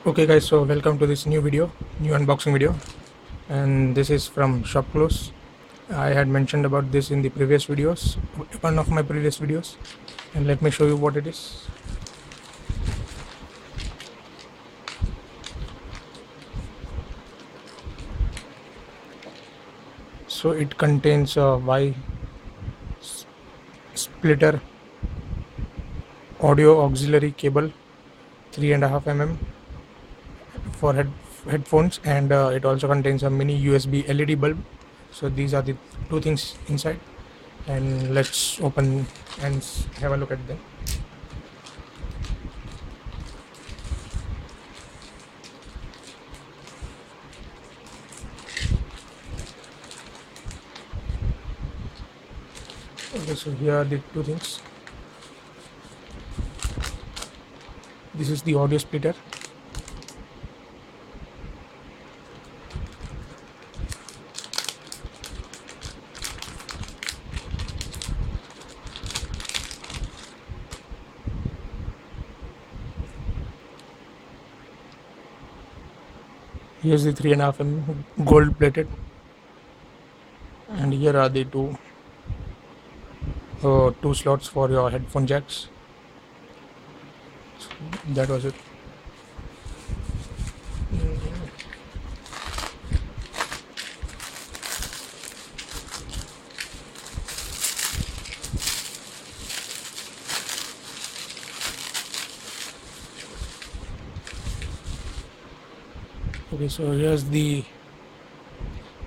Okay guys, so welcome to this new unboxing video, and this is from shopclues. I had mentioned about this in the previous videos, one of my previous videos, and let me show you what it is. So it contains a Y splitter audio auxiliary cable, 3.5 mm for headphones, and it also contains a mini USB LED bulb. So these are the two things inside, and let's open and have a look at them. Okay, so here are the two things. This is the audio splitter. Here's the 3.5 mm gold plated, and here are the two slots for your headphone jacks. So that was it. Okay, so here's the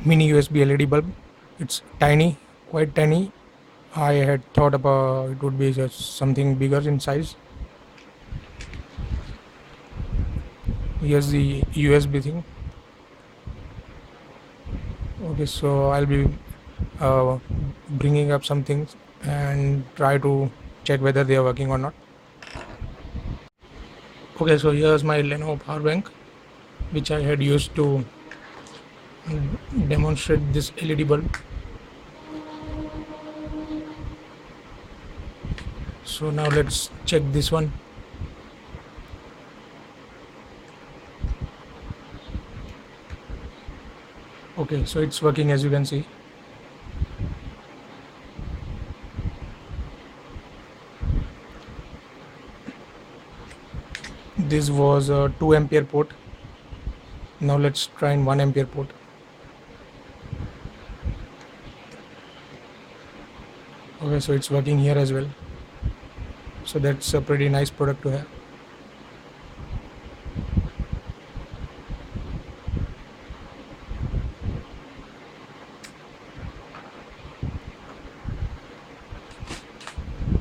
mini USB LED bulb. It's tiny, quite tiny. I had thought about it would be just something bigger in size. Here's the USB thing. Okay, so I'll be uh, bringing up some things and try to check whether they are working or not. Okay, so here's my Lenovo power bank, which I had used to demonstrate this LED bulb. So now let's check this one. Okay, so it's working, as you can see. This was a 2 ampere port. Now let's try in 1 ampere port. Okay, so it's working here as well. So that's a pretty nice product to have.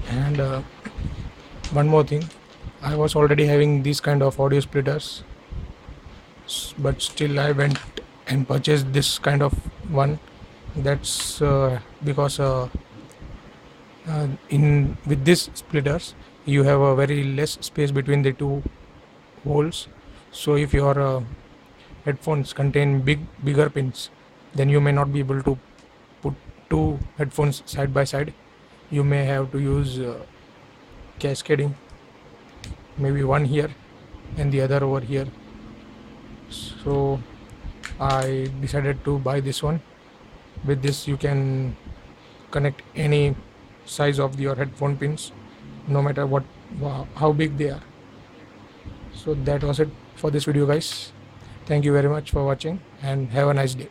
And one more thing, I was already having these kind of audio splitters, but still I went and purchased this kind of one. That's because in with this splitters you have a very less space between the two holes. So if your headphones contain bigger pins, then you may not be able to put two headphones side by side. You may have to use cascading, maybe one here and the other over here. So I decided to buy this one. With this you can connect any size of your headphone pins, no matter how big they are. So that was it for this video, guys. Thank you very much for watching, and have a nice day.